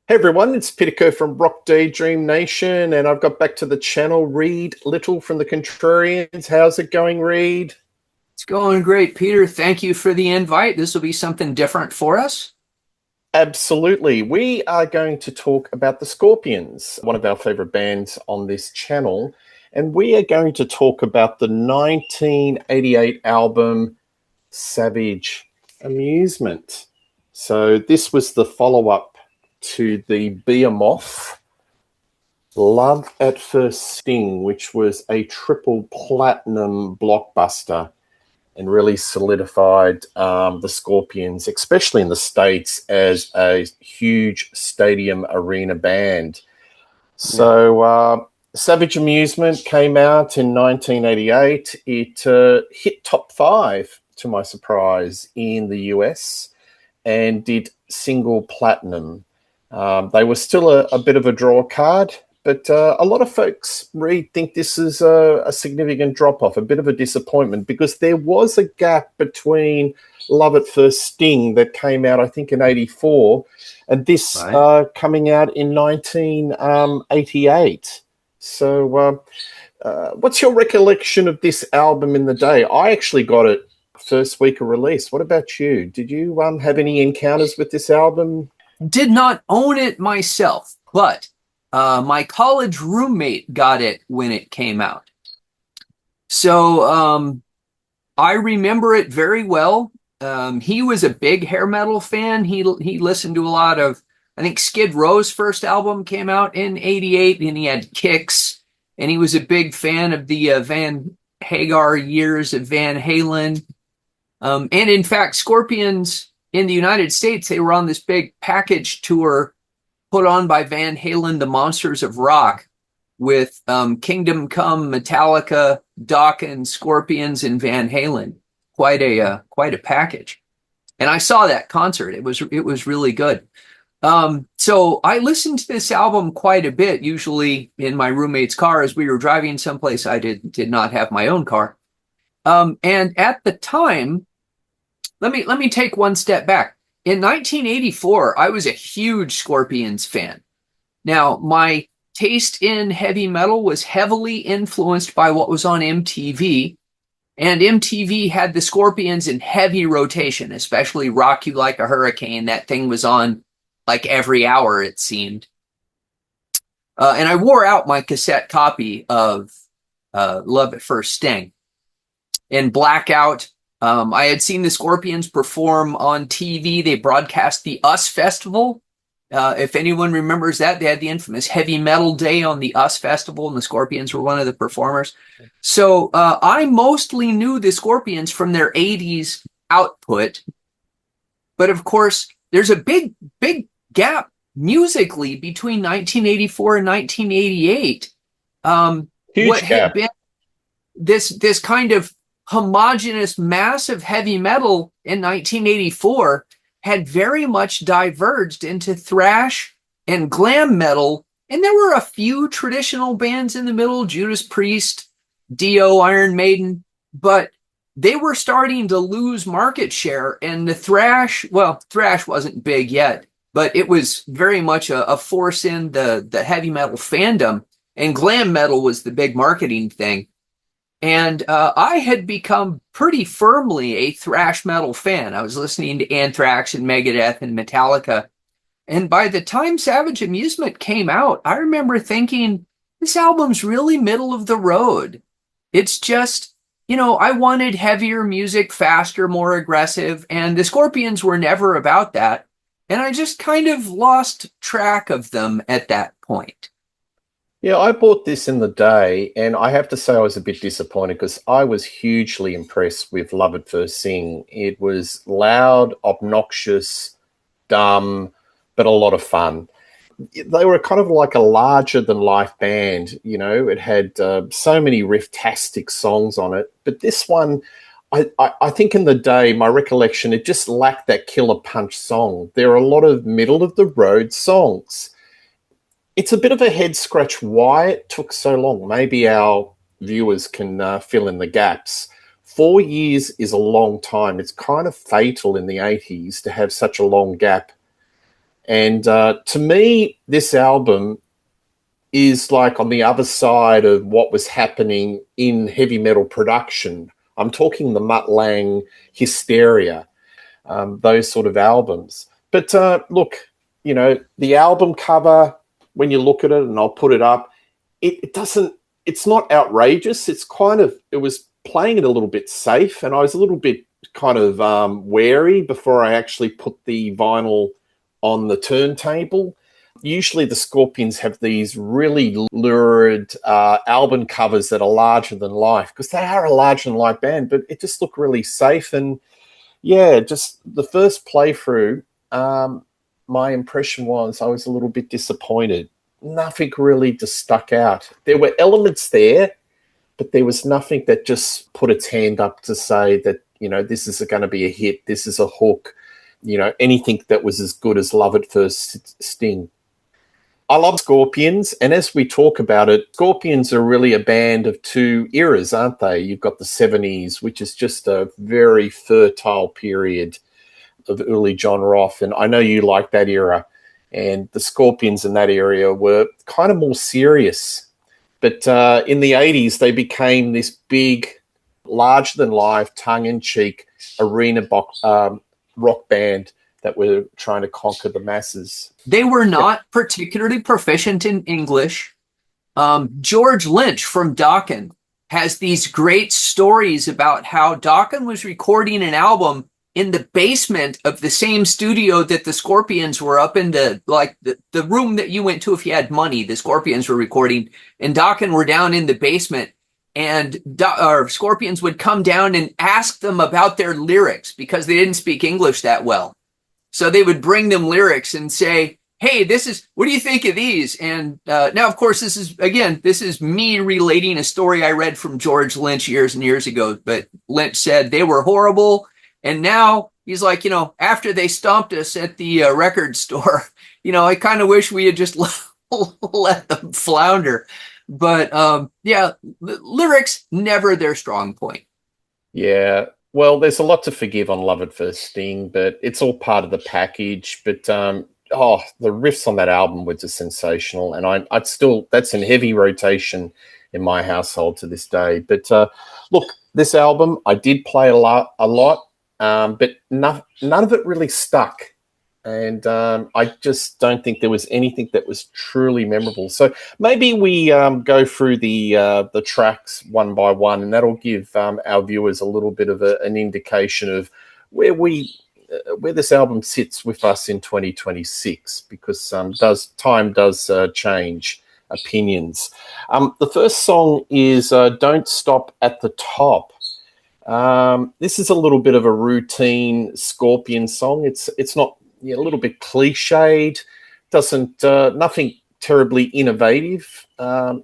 Hey everyone, it's Peter from Rock Daydream Nation, and I've got back to the channel. Reed Little from the Contrarians. How's it going, Reed? It's going great, Peter. Thank you for the invite. This will be something different for us. Absolutely. We are going to talk about the Scorpions, one of our favorite bands on this channel, and we are going to talk about the 1988 album Savage Amusement. So this was the follow-up to the Behemoth Love at First Sting, which was a triple platinum blockbuster and really solidified the Scorpions, especially in the States, as a huge stadium arena band. Yeah. So, Savage Amusement came out in 1988. It hit top five, to my surprise, in the US and did single platinum. They were still a bit of a draw card, but a lot of folks really think this is a significant drop off, a bit of a disappointment, because there was a gap between Love at First Sting that came out, I think, in '84, and this Right. coming out in 1988. So, what's your recollection of this album in the day? I actually got it first week of release. What about you? Did you have any encounters with this album? Did not own it myself, but my college roommate got it when it came out. So I remember it very well. He was a big hair metal fan. He listened to a lot of, I think Skid Row's first album came out in '88, and he had Kicks, and he was a big fan of the Van Hagar years of Van Halen. And in fact, Scorpions in the United States, they were on this big package tour put on by Van Halen, the Monsters of Rock, with Kingdom Come, Metallica, Dokken, Scorpions, and Van Halen. Quite a package. And I saw that concert. It was really good. So I listened to this album quite a bit, usually in my roommate's car as we were driving someplace. I did not have my own car. And at the time, let me take one step back. In 1984, I was a huge Scorpions fan. Now, my taste in heavy metal was heavily influenced by what was on MTV, and MTV had the Scorpions in heavy rotation, especially Rock You Like a Hurricane. That thing was on like every hour, it seemed. And I wore out my cassette copy of Love at First Sting. In Blackout, I had seen the Scorpions perform on TV. They broadcast the US Festival. If anyone remembers that, they had the infamous Heavy Metal Day on the US Festival, and the Scorpions were one of the performers. So I mostly knew the Scorpions from their '80s output. But of course, there's a big gap musically between 1984 and 1988. What Huge had gap. been this kind of homogenous mass of heavy metal in 1984 had very much diverged into thrash and glam metal, and there were a few traditional bands in the middle, Judas Priest, Dio, Iron Maiden, but they were starting to lose market share, and the thrash wasn't big yet, but it was very much a force in the heavy metal fandom, and glam metal was the big marketing thing. And I had become pretty firmly a thrash metal fan. I was listening to Anthrax and Megadeth and Metallica. And by the time Savage Amusement came out, I remember thinking, this album's really middle of the road. It's just, I wanted heavier music, faster, more aggressive, and the Scorpions were never about that. And I just kind of lost track of them at that point. Yeah, I bought this in the day, and I have to say I was a bit disappointed because I was hugely impressed with Love at First Sing. It was loud, obnoxious, dumb, but a lot of fun. They were kind of like a larger than life band. It had so many riff-tastic songs on it, but this one, I think in the day, my recollection, it just lacked that killer punch song. There are a lot of middle of the road songs. It's a bit of a head scratch why it took so long. Maybe our viewers can fill in the gaps. 4 years is a long time. It's kind of fatal in the '80s to have such a long gap. And to me, this album is like on the other side of what was happening in heavy metal production. I'm talking the Mutt Lange, Hysteria, those sort of albums. But look, the album cover, when you look at it, and I'll put it up, it doesn't, it's not outrageous. It was playing it a little bit safe, and I was a little bit kind of wary before I actually put the vinyl on the turntable. Usually the Scorpions have these really lurid album covers that are larger than life, because they are a larger than life band, but it just looked really safe. And yeah, just the first playthrough, my impression was I was a little bit disappointed. Nothing really just stuck out. There were elements there, but there was nothing that just put its hand up to say that, this is going to be a hit, this is a hook, anything that was as good as Love at First Sting. I love Scorpions, and as we talk about it, Scorpions are really a band of two eras, aren't they? You've got the 70s, which is just a very fertile period of early John Roth, and I know you like that era. And the Scorpions in that area were kind of more serious. But in the 80s, they became this big, larger-than-life, tongue-in-cheek arena rock band that were trying to conquer the masses. They were not particularly proficient in English. George Lynch from Dokken has these great stories about how Dokken was recording an album in the basement of the same studio that the Scorpions were up in, the room that you went to if you had money. The Scorpions were recording, and Dokken were down in the basement, and Scorpions would come down and ask them about their lyrics because they didn't speak English that well. So they would bring them lyrics and say, hey, what do you think of these? And now, of course, this is me relating a story I read from George Lynch years and years ago. But Lynch said they were horrible. And now he's like, after they stomped us at the record store, I kind of wish we had just let them flounder. But lyrics, never their strong point. Yeah. Well, there's a lot to forgive on Love at First Sting, but it's all part of the package. But the riffs on that album were just sensational, and I'd still, that's in heavy rotation in my household to this day. But look, this album I did play a lot, but none of it really stuck, and I just don't think there was anything that was truly memorable. So maybe we go through the tracks one by one, and that'll give our viewers a little bit of an indication of where this album sits with us in 2026, because time does change opinions. The first song is "Don't Stop at the Top." This is a little bit of a routine Scorpion song. It's not a little bit cliched, doesn't nothing terribly innovative, and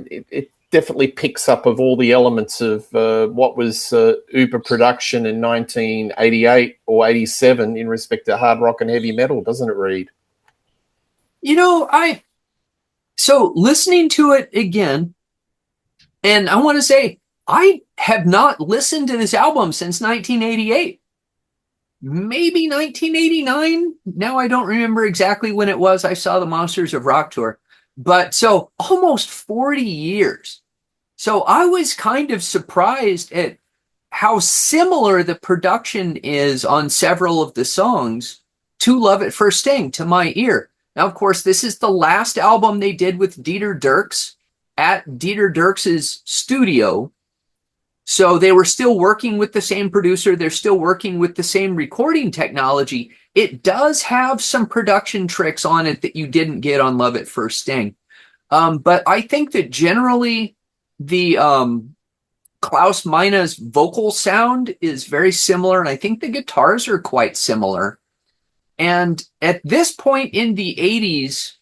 it definitely picks up of all the elements of what was Uber production in 1988 or 87 in respect to hard rock and heavy metal, doesn't it, Reed? So listening to it again, and I want to say, I have not listened to this album since 1988. Maybe 1989. Now I don't remember exactly when it was I saw the Monsters of Rock tour, but so almost 40 years. So I was kind of surprised at how similar the production is on several of the songs to Love at First Sting to my ear. Now, of course, this is the last album they did with Dieter Dierks at Dieter Dierks' studio. So they were still working with the same producer. They're still working with the same recording technology. It does have some production tricks on it that you didn't get on Love at First Sting. But I think that generally the Klaus Meine's vocal sound is very similar, and I think the guitars are quite similar. And at this point in the 80s,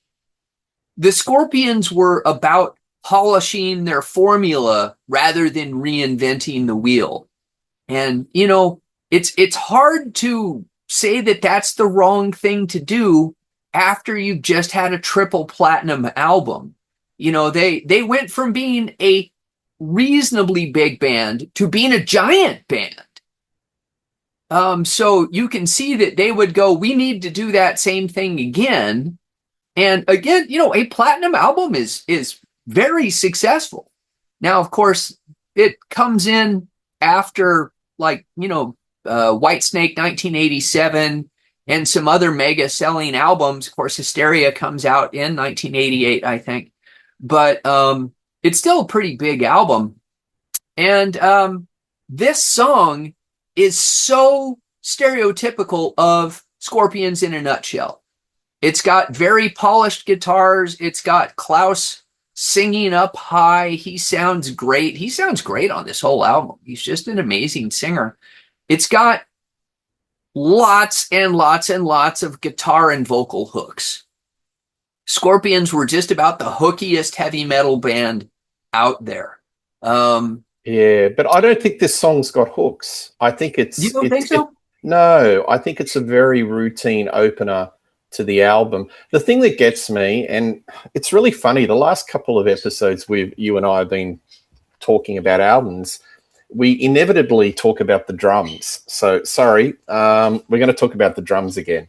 the Scorpions were about polishing their formula rather than reinventing the wheel. And, it's hard to say that that's the wrong thing to do after you've just had a triple platinum album. They went from being a reasonably big band to being a giant band. So you can see that they would go, we need to do that same thing again. And again, a platinum album is very successful. Now, of course, it comes in after like, Whitesnake 1987 and some other mega selling albums. Of course, Hysteria comes out in 1988, I think. But it's still a pretty big album. And this song is so stereotypical of Scorpions in a nutshell. It's got very polished guitars. It's got Klaus singing up high. He sounds great. He sounds great on this whole album. He's just an amazing singer. It's got lots and lots and lots of guitar and vocal hooks. Scorpions were just about the hookiest heavy metal band out there. Yeah, but I don't think this song's got hooks. I think You don't think so? no, I think it's a very routine opener to the album. The thing that gets me, and it's really funny, the last couple of episodes you and I have been talking about albums, we inevitably talk about the drums. So sorry, we're going to talk about the drums again.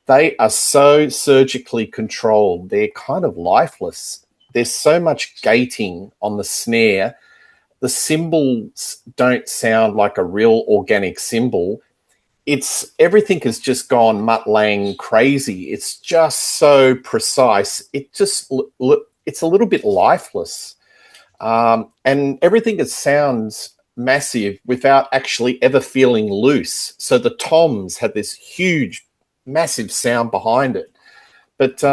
They are so surgically controlled. They're kind of lifeless. There's so much gating on the snare. The cymbals don't sound like a real organic cymbal. Everything has just gone Mutt Lang crazy. It's just so precise. It's a little bit lifeless, and everything sounds massive without actually ever feeling loose. So the toms had this huge, massive sound behind it, but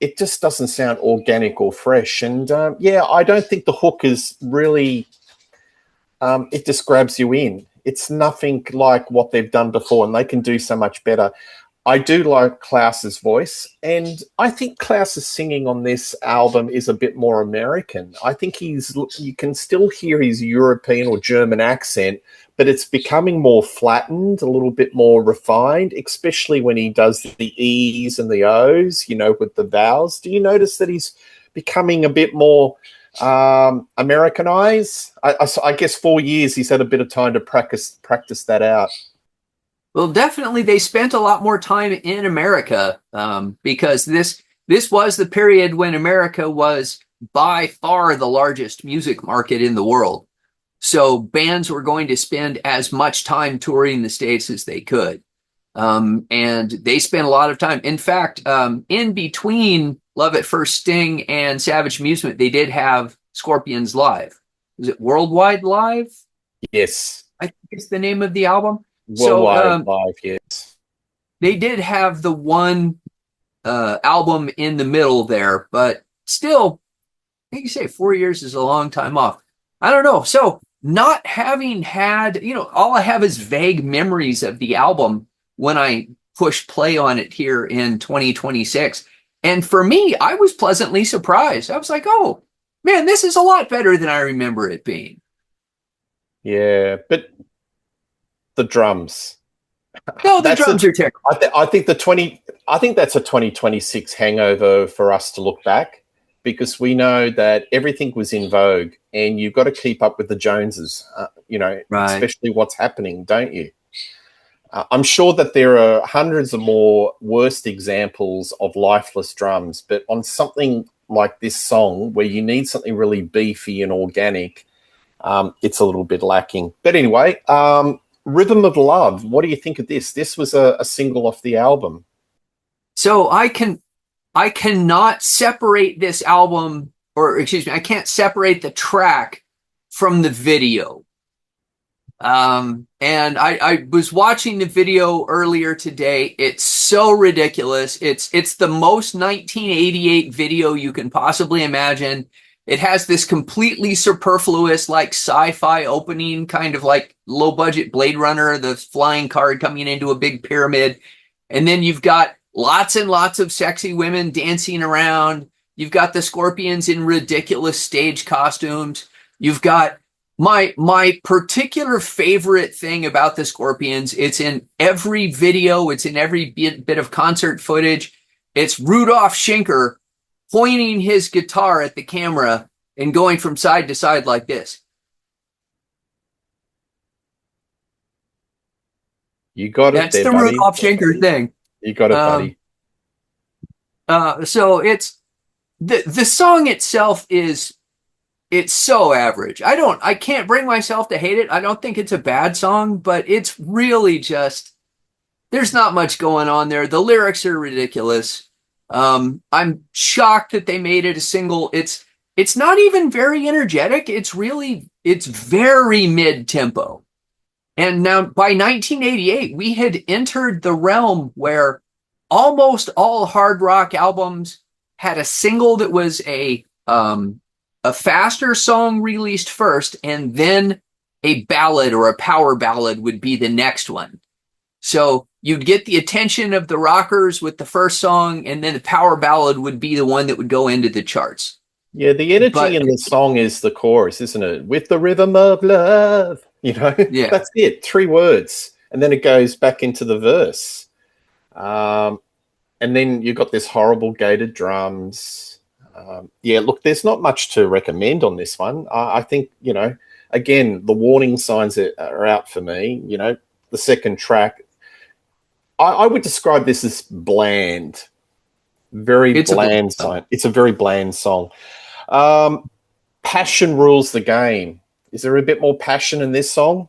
it just doesn't sound organic or fresh. And I don't think the hook is really. It just grabs you in. It's nothing like what they've done before, and they can do so much better. I do like Klaus's voice, and I think Klaus's singing on this album is a bit more American. I think you can still hear his European or German accent, but it's becoming more flattened, a little bit more refined, especially when he does the E's and the O's, with the vowels. Do you notice that he's becoming a bit more Americanized? I guess 4 years he's had a bit of time to practice that out. Well, definitely they spent a lot more time in America because this was the period when America was by far the largest music market in the world. So bands were going to spend as much time touring the States as they could. And they spent a lot of time. In fact, in between Love at First Sting and Savage Amusement, they did have Scorpions Live. Is it Worldwide Live? Yes. I think it's the name of the album. Worldwide Live, yes. They did have the one album in the middle there, but still, I think you say 4 years is a long time off. I don't know. So not having had, all I have is vague memories of the album when I push play on it here in 2026. And for me, I was pleasantly surprised. I was like, oh, man, this is a lot better than I remember it being. Yeah, but the drums. No, the drums are terrible. I think that's a 2026 hangover for us to look back, because we know that everything was in vogue, and you've got to keep up with the Joneses, right. Especially what's happening, don't you? I'm sure that there are hundreds of more worst examples of lifeless drums, but on something like this song, where you need something really beefy and organic, it's a little bit lacking. But anyway, Rhythm of Love, what do you think of this? This was a single off the album. So I cannot separate this album, or excuse me, I can't separate the track from the video. And I was watching the video earlier today. It's so ridiculous. It's the most 1988 video you can possibly imagine. It has this completely superfluous, like sci-fi opening, kind of like low budget Blade Runner, the flying card coming into a big pyramid. And then you've got lots and lots of sexy women dancing around. You've got the Scorpions in ridiculous stage costumes. You've got my particular favorite thing about the Scorpions. It's in every video. It's in every bit of concert footage. It's Rudolf Schenker pointing his guitar at the camera and going from side to side like this. You got it That's there, the buddy. Rudolph Schenker thing. You got it, Um, buddy. so it's the song itself is it's so average. I can't bring myself to hate it. I don't think it's a bad song, but it's really just there's not much going on there. The lyrics are ridiculous. I'm shocked that they made it a single. It's not even very energetic. It's very mid tempo. And now by 1988, we had entered the realm where almost all hard rock albums had a single that was a faster song released first, and then a ballad or a power ballad would be the next one. So you'd get the attention of the rockers with the first song, and then the power ballad would be the one that would go into the charts. Yeah, the energy But in the song is the chorus, isn't it? With the rhythm of love, yeah, that's it. 3 words, and then it goes back into the verse. Um, and then you've got this horrible gated drums. Yeah, look, there's not much to recommend on this one. I think, again, the warning signs are out for me. The second track, I would describe this as bland, very it's a blank bland song. song. It's a very bland song. Um, Passion rules the game. Is there a bit more passion in this song?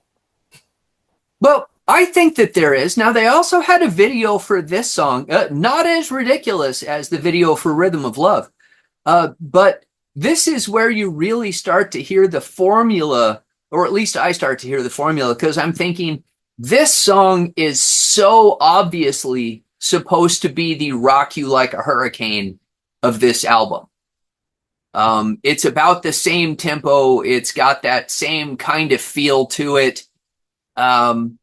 Well, I think that there is. Now, they also had a video for this song, not as ridiculous as the video for Rhythm of Love, but this is where you really start to hear the formula, or at least I start to hear the formula, because I'm thinking this song is so obviously supposed to be the Rock You Like a Hurricane of this album. It's about the same tempo. It's got that same kind of feel to it. Um,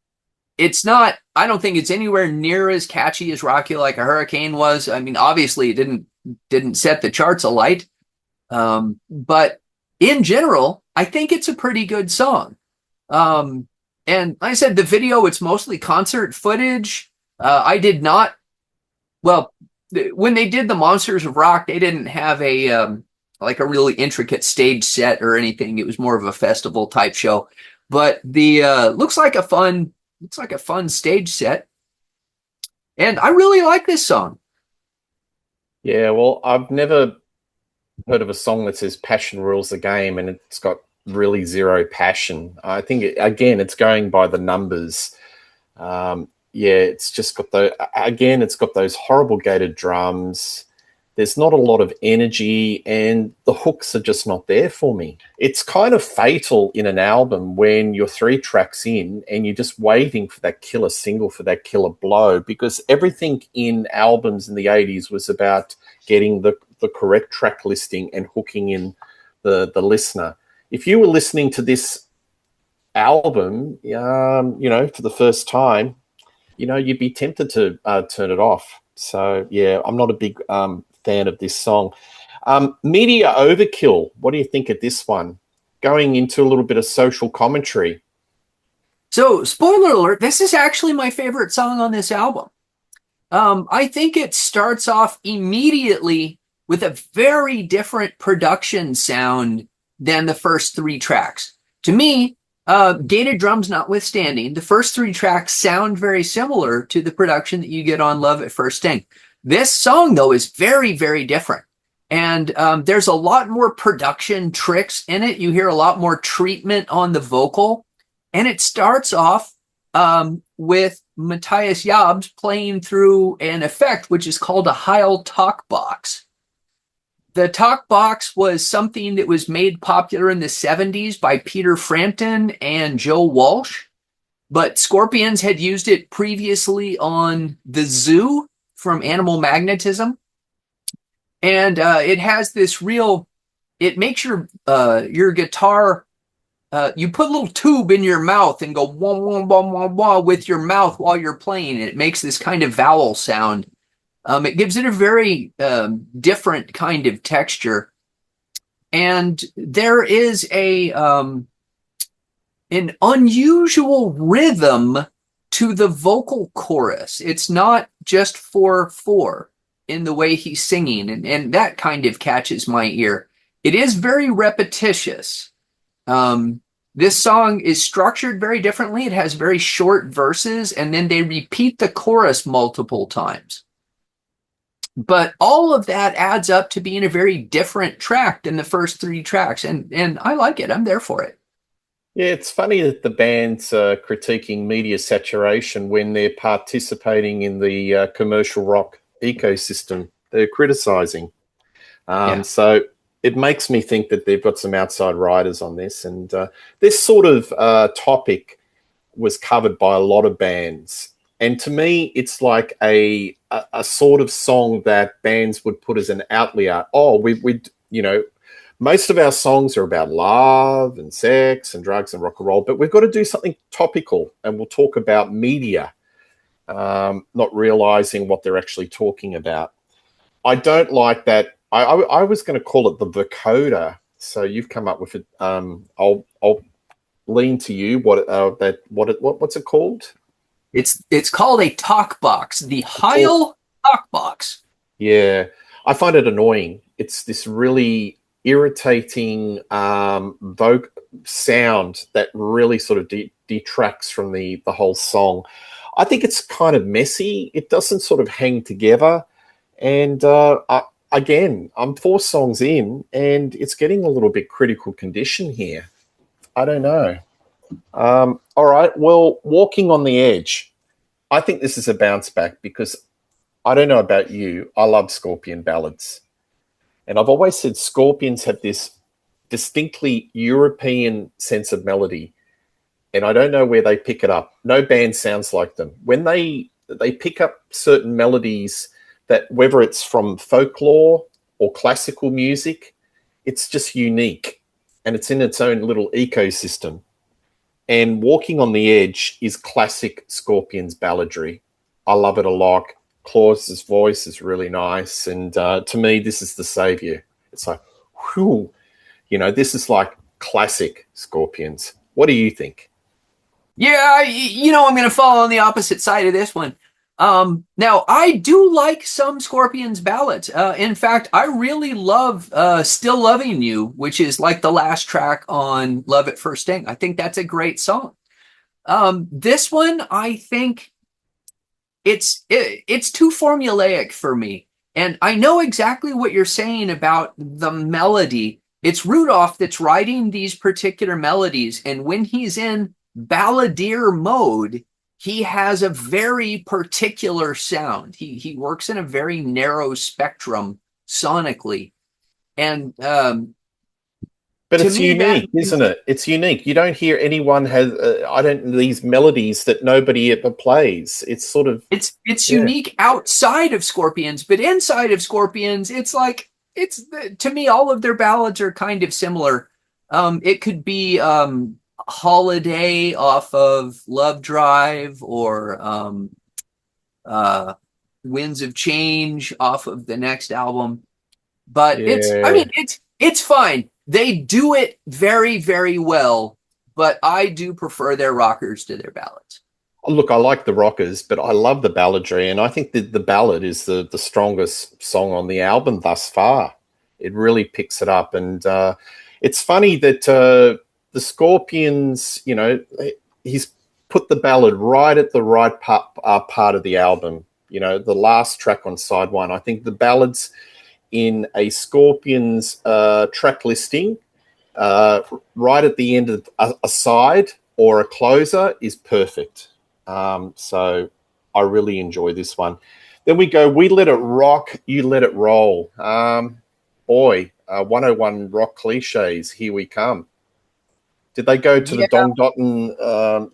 it's not, I don't think it's anywhere near as catchy as Rock You Like a Hurricane was. I mean, obviously it didn't set the charts alight. But in general, I think it's a pretty good song. And like I said, the video, it's mostly concert footage. I did not, well, when they did the Monsters of Rock, they didn't have like a really intricate stage set or anything. It was more of a festival type show. But the looks like a fun stage set. And I really like this song. Yeah, well, I've never heard of a song that says passion rules the game and it's got really zero passion. I think, again, it's going by the numbers. Yeah, it's just got it's got those horrible gated drums. There's not a lot of energy and the hooks are just not there for me. It's kind of fatal in an album when you're 3 tracks in and you're just waiting for that killer single, for that killer blow, because everything in albums in the 80s was about getting the correct track listing and hooking in the listener. If you were listening to this album, for the first time, you'd be tempted to turn it off. So, yeah, I'm not a big fan of this song. Media Overkill. What do you think of this one? Going into a little bit of social commentary. So, spoiler alert, this is actually my favorite song on this album. I think it starts off immediately with a very different production sound than the first 3 tracks. To me, gated drums notwithstanding, the first 3 tracks sound very similar to the production that you get on Love at First Sting. This song, though, is very, very different. And there's a lot more production tricks in it. You hear a lot more treatment on the vocal. And it starts off with Matthias Jabs playing through an effect which is called a Heil talk box. The talk box was something that was made popular in the 70s by Peter Frampton and Joe Walsh, but Scorpions had used it previously on The Zoo from Animal Magnetism. And it has this it makes your guitar, you put a little tube in your mouth and go wah, wah, wah, wah, wah with your mouth while you're playing. And it makes this kind of vowel sound. It gives it a very different kind of texture. And there is an unusual rhythm to the vocal chorus. It's not just 4/4 in the way he's singing, and that kind of catches my ear. It is very repetitious. This song is structured very differently. It has very short verses, and then they repeat the chorus multiple times. But all of that adds up to being a very different track than the first three tracks, and I like it. I'm there for it. Yeah, it's funny that the band's critiquing media saturation when they're participating in the commercial rock ecosystem. They're criticizing. Yeah. So it makes me think that they've got some outside riders on this. And this sort of topic was covered by a lot of bands. And to me, it's like a sort of song that bands would put as an outlier. Oh, you know, most of our songs are about love and sex and drugs and rock and roll, but we've got to do something topical, and we'll talk about media, not realizing what they're actually talking about. I don't like that. I was going to call it the vocoder. So you've come up with it. I'll lean to you. What's it called? It's called a talk box, the Heil talk box. Yeah, I find it annoying. It's this really irritating sound that really sort of detracts from the whole song. I think it's kind of messy. It doesn't sort of hang together. And again, I'm 4 songs in, and it's getting a little bit critical condition here. I don't know. All right. Well, Walking on the Edge. I think this is a bounce back because I don't know about you. I love Scorpion ballads. And I've always said Scorpions have this distinctly European sense of melody. And I don't know where they pick it up. No band sounds like them. When they pick up certain melodies, that whether it's from folklore or classical music, it's just unique. And it's in its own little ecosystem. And Walking on the Edge is classic Scorpions balladry. I love it a lot. Claus's voice is really nice. And to me, this is the savior. It's like, whew, this is like classic Scorpions. What do you think? Yeah, I'm going to fall on the opposite side of this one. Now, I do like some Scorpions ballads. In fact, I really love Still Loving You, which is like the last track on Love at First Sting. I think that's a great song. This one, I think it's too formulaic for me. And I know exactly what you're saying about the melody. It's Rudolph that's writing these particular melodies. And when he's in balladeer mode, he has a very particular sound. He works in a very narrow spectrum sonically. And But to it's me, that unique, isn't it? It's unique. You don't hear anyone has I don't these melodies that nobody ever plays. It's sort of it's yeah. unique outside of Scorpions, but inside of Scorpions, it's like it's to me all of their ballads are kind of similar. It could be Holiday off of Love Drive or uh, Winds of Change off of the next album. But I Yeah. mean, it's fine. They do it very, very well, but I do prefer their rockers to their ballads. Look, I like the rockers, but I love the balladry, and I think that the ballad is the strongest song on the album thus far. It really picks it up, and it's funny that the Scorpions, he's put the ballad right at the right part of the album. The last track on side one. I think the ballads in a Scorpions track listing, right at the end of a side or a closer is perfect. So I really enjoy this one. Then we go, We Let It Rock, You Let It Roll. 101 rock cliches, here we come. Did they go to the Yeah. Dong Dotton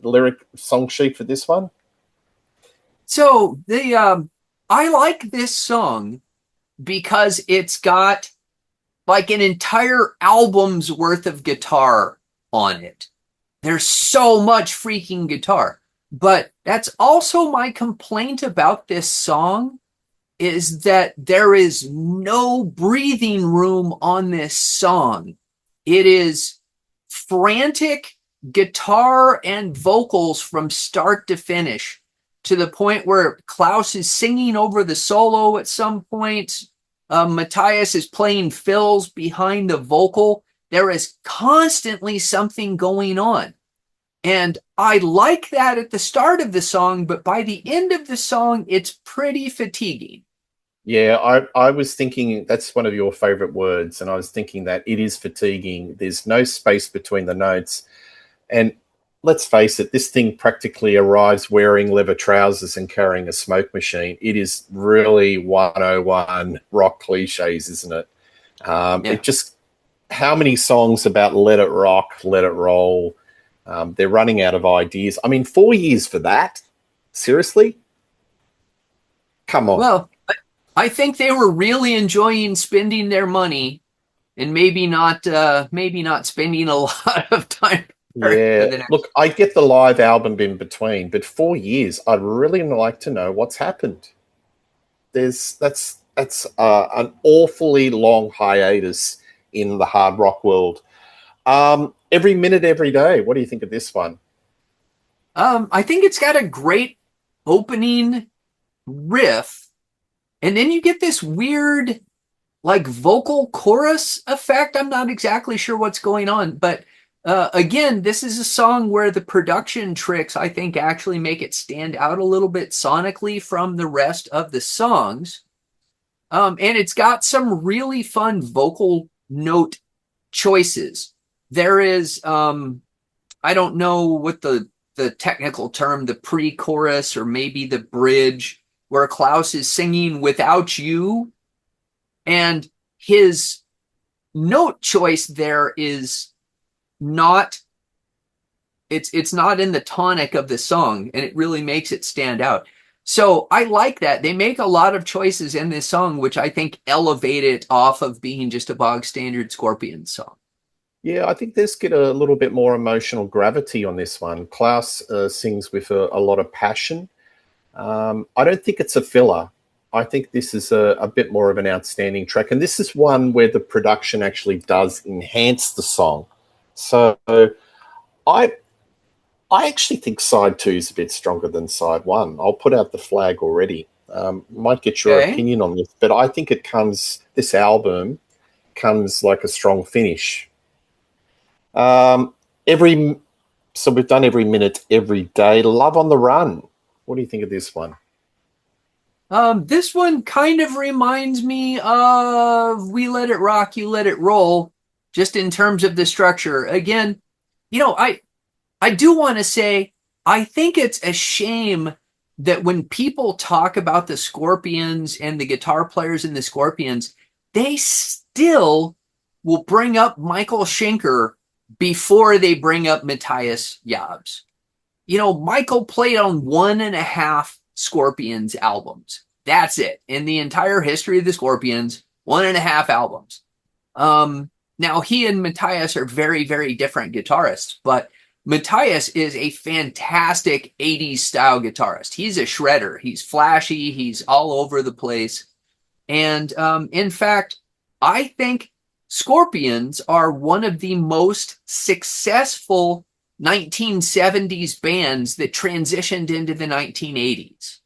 lyric song sheet for this one? So I like this song because it's got like an entire album's worth of guitar on it. There's so much freaking guitar. But that's also my complaint about this song is that there is no breathing room on this song. It is frantic guitar and vocals from start to finish to the point where Klaus is singing over the solo at some point. Matthias is playing fills behind the vocal there is constantly something going on. And I like that at the start of the song, but by the end of the song, it's pretty fatiguing. Yeah, I was thinking that's one of your favorite words, and I was thinking that it is fatiguing. There's no space between the notes. And let's face it, this thing practically arrives wearing leather trousers and carrying a smoke machine. It is really 101 rock cliches, isn't it? Yeah. It just, how many songs about let it rock, let it roll? They're running out of ideas. I mean, 4 years for that? Seriously? Come on. Well, I think they were really enjoying spending their money and maybe not spending a lot of time preparing for Yeah, the next. look, I get the live album in between, but 4 years, I'd really like to know what's happened. That's an awfully long hiatus in the hard rock world. Every minute, every day. What do you think of this one? I think it's got a great opening riff, and then you get this weird like vocal chorus effect. I'm not exactly sure what's going on, but again, this is a song where the production tricks I think actually make it stand out a little bit sonically from the rest of the songs. And it's got some really fun vocal note choices. There is I don't know what the technical term, the pre-chorus or maybe the bridge, where Klaus is singing "Without You," and his note choice there is not it's not in the tonic of the song, and it really makes it stand out. So I like that. They make a lot of choices in this song, which I think elevate it off of being just a bog standard Scorpions song. Yeah, I think there's get a little bit more emotional gravity on this one. Klaus sings with a lot of passion. I don't think it's a filler. I think this is a bit more of an outstanding track. And this is one where the production actually does enhance the song. So I I actually think side two is a bit stronger than side one. I'll put out the flag already. Might get your Okay. opinion on this, but I think this album comes like a strong finish. Um, every So we've done every minute, every day. Love on the Run. What do you think of this one? This one kind of reminds me of "We Let It Rock, You Let It Roll," just in terms of the structure. Again, you know, I do want to say I think it's a shame that when people talk about the Scorpions and the guitar players in the Scorpions, they still will bring up Michael Schenker before they bring up Matthias Jabs. You know, Michael played on one and a half Scorpions albums. That's it. In the entire history of the Scorpions, one and a half albums. Now he and Matthias are very, very different guitarists, but Matthias is a fantastic 80s style guitarist. He's a shredder. He's flashy. He's all over the place. And in fact, I think Scorpions are one of the most successful 1970s bands that transitioned into the 1980s,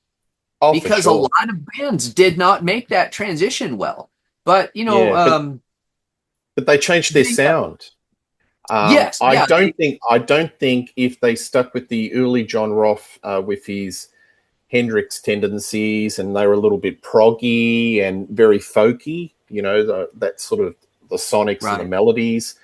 Oh, for because a sure. lot of bands did not make that transition well. But, Yeah, but they changed their they, sound. yes, I yeah, don't think if they stuck with the early John Roth with his Hendrix tendencies, and they were a little bit proggy and very folky, that sort of the sonics and the right. melodies.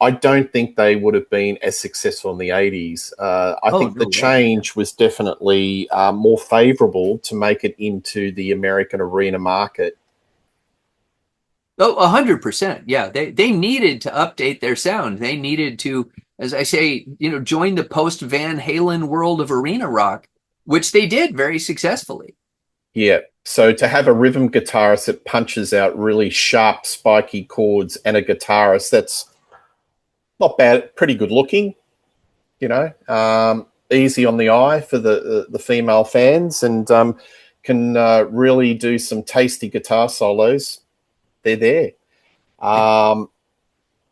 I don't think they would have been as successful in the 80s. I Oh, think the no way. Yeah. change was definitely more favorable to make it into the American arena market. Oh, 100%. Yeah, they needed to update their sound. They needed to, as I say, join the post Van Halen world of arena rock, which they did very successfully. Yeah. So to have a rhythm guitarist that punches out really sharp, spiky chords and a guitarist that's not bad, pretty good looking, easy on the eye for the female fans, and can really do some tasty guitar solos. They're there. Yeah. Um,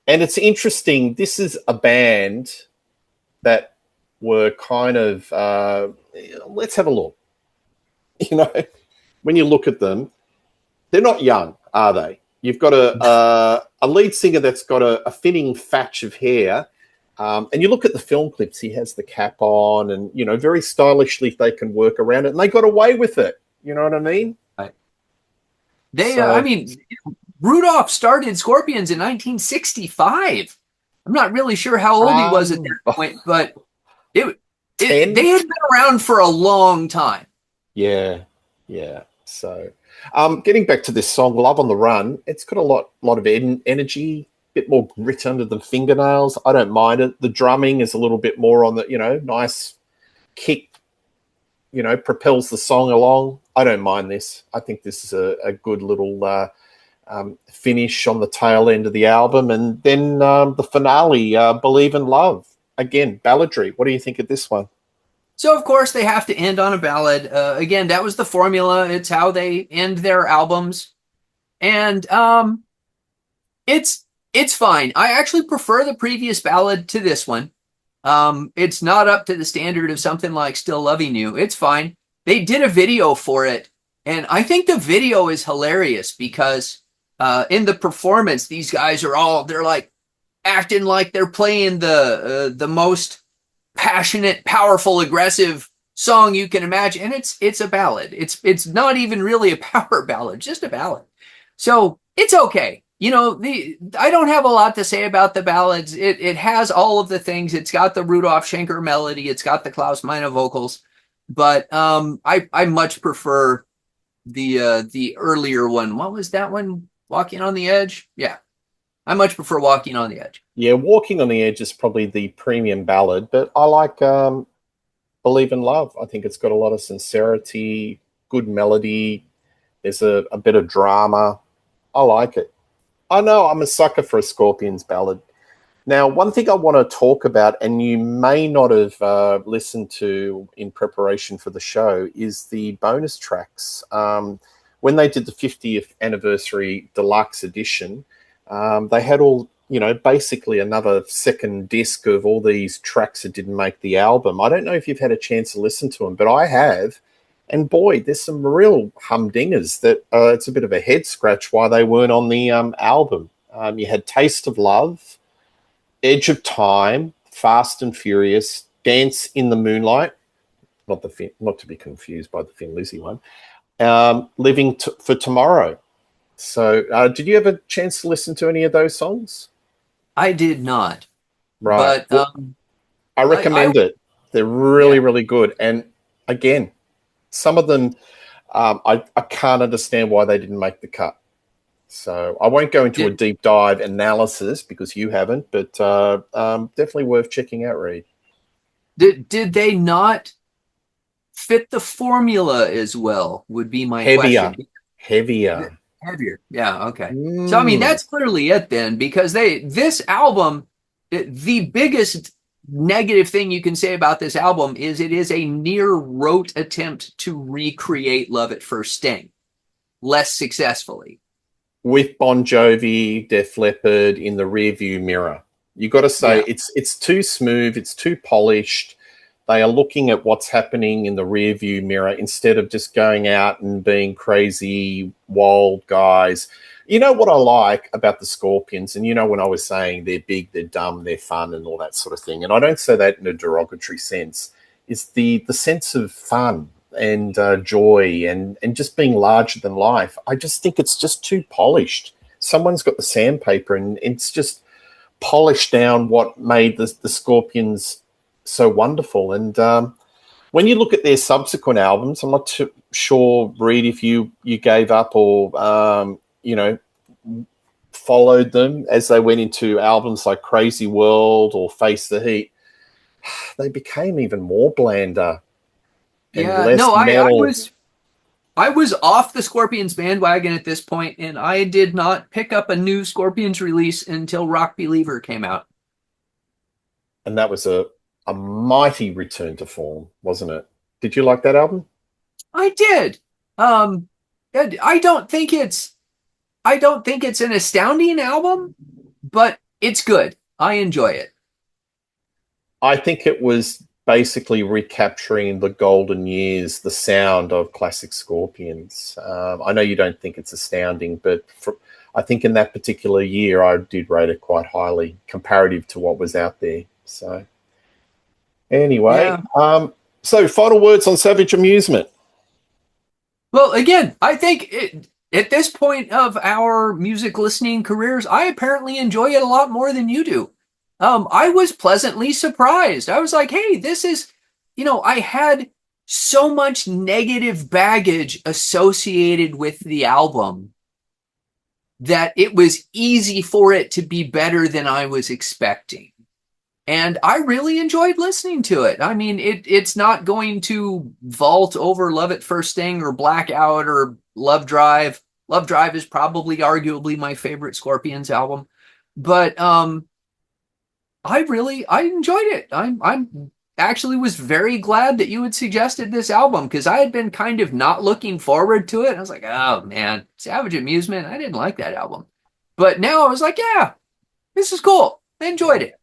and it's interesting. This is a band that were kind of, let's have a look. You know, when you look at them, they're not young, are they? You've got a lead singer that's got a thinning thatch of hair. And you look at the film clips, he has the cap on and, very stylishly they can work around it. And they got away with it. You know what I mean? Right. I So, mean, Rudolph started Scorpions in 1965. I'm not really sure how old he was at that point, but it, 10? they had been around for a long time. Yeah. Yeah. So, getting back to this song, Love on the Run, it's got a lot of energy, bit more grit under the fingernails. I don't mind it. The drumming is a little bit more on the, nice kick, propels the song along. I don't mind this. I think this is a good little finish on the tail end of the album. And then the finale, Believe in Love. Again, balladry. What do you think of this one? So of course they have to end on a ballad. Again, that was the formula. It's how they end their albums, and it's fine. I actually prefer the previous ballad to this one. It's not up to the standard of something like Still Loving You. It's fine. They did a video for it, and I think the video is hilarious because in the performance, these guys they're like acting like they're playing the most passionate, powerful, aggressive song you can imagine, and it's a ballad. It's not even really a power ballad, just a ballad. So it's okay. I don't have a lot to say about the ballads. It has all of the things. It's got the Rudolf Schenker melody. It's got the Klaus Meine vocals, but I much prefer the earlier one. What was that one? Walking on the Edge. Yeah, I much prefer Walking on the Edge. Yeah, Walking on the Edge is probably the premium ballad, but I like Believe in Love. I think it's got a lot of sincerity, good melody. There's a bit of drama. I like it. I know I'm a sucker for a Scorpions ballad. Now, one thing I want to talk about, and you may not have listened to in preparation for the show, is the bonus tracks. When they did the 50th anniversary deluxe edition, they had basically another second disc of all these tracks that didn't make the album. I don't know if you've had a chance to listen to them, but I have. And boy, there's some real humdingers that it's a bit of a head scratch why they weren't on the album. You had Taste of Love, Edge of Time, Fast and Furious, Dance in the Moonlight, not to be confused by the Thin Lizzy one, Living for Tomorrow. So did you have a chance to listen to any of those songs? I did not, Right. but Well, I recommend it. They're really, yeah. really good. And again, some of them, I can't understand why they didn't make the cut. So I won't go into a deep dive analysis because you haven't, but definitely worth checking out, Reed. Did they not fit the formula as well? Would be my Heavier. question. Heavier. Heavier. Yeah. Okay. So I mean that's clearly it then, because this album, the biggest negative thing you can say about this album is it is a near rote attempt to recreate Love at First Sting, less successfully. With Bon Jovi, Def Leppard in the rearview mirror. You got to say it's too smooth, it's too polished. They are looking at what's happening in the rearview mirror instead of just going out and being crazy, wild guys. You know what I like about the Scorpions, and when I was saying they're big, they're dumb, they're fun, and all that sort of thing, and I don't say that in a derogatory sense, is the sense of fun and joy and just being larger than life. I just think it's just too polished. Someone's got the sandpaper and it's just polished down what made the Scorpions so wonderful. And when you look at their subsequent albums, I'm not too sure, Reed, if you gave up or, followed them as they went into albums like Crazy World or Face the Heat. They became even more blander and Yeah. less No, metal. I was off the Scorpions bandwagon at this point, and I did not pick up a new Scorpions release until Rock Believer came out. And that was a mighty return to form, wasn't it? Did you like that album? I did. Um, I don't think it's an astounding album, but it's good. I enjoy it. I think it was basically recapturing the golden years, the sound of classic Scorpions. I know you don't think it's astounding, but I think in that particular year, I did rate it quite highly comparative to what was out there. So anyway, Yeah. so final words on Savage Amusement. Well, again, I think at this point of our music listening careers, I apparently enjoy it a lot more than you do. I was pleasantly surprised. I was like, hey, this is, I had so much negative baggage associated with the album that it was easy for it to be better than I was expecting. And I really enjoyed listening to it. I mean, it's not going to vault over Love at First Sting or Blackout or Love Drive. Love Drive is probably arguably my favorite Scorpions album. But I enjoyed it. I'm actually was very glad that you had suggested this album because I had been kind of not looking forward to it. I was like, oh man, Savage Amusement. I didn't like that album. But now I was like, yeah, this is cool. I enjoyed it.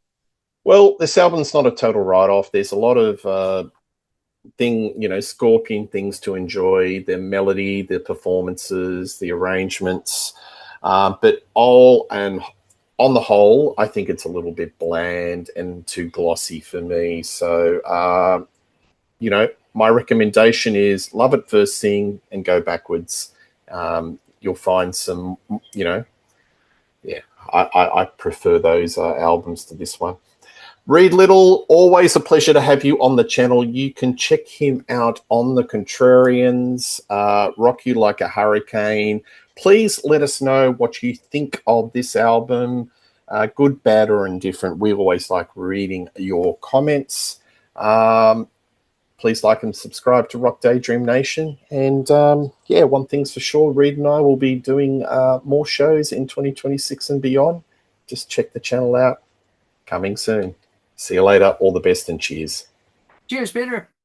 Well, this album's not a total write-off. There's a lot of Scorpion things to enjoy: their melody, their performances, the arrangements. But all and on the whole, I think it's a little bit bland and too glossy for me. So, my recommendation is love at first sing and go backwards. You'll find some, yeah, I prefer those albums to this one. Reed Little, always a pleasure to have you on the channel. You can check him out on The Contrarians, Rock You Like a Hurricane. Please let us know what you think of this album, good, bad, or indifferent. We always like reading your comments. Please like and subscribe to Rock Daydream Nation. And one thing's for sure, Reed and I will be doing more shows in 2026 and beyond. Just check the channel out. Coming soon. See you later. All the best and cheers. Cheers, Peter.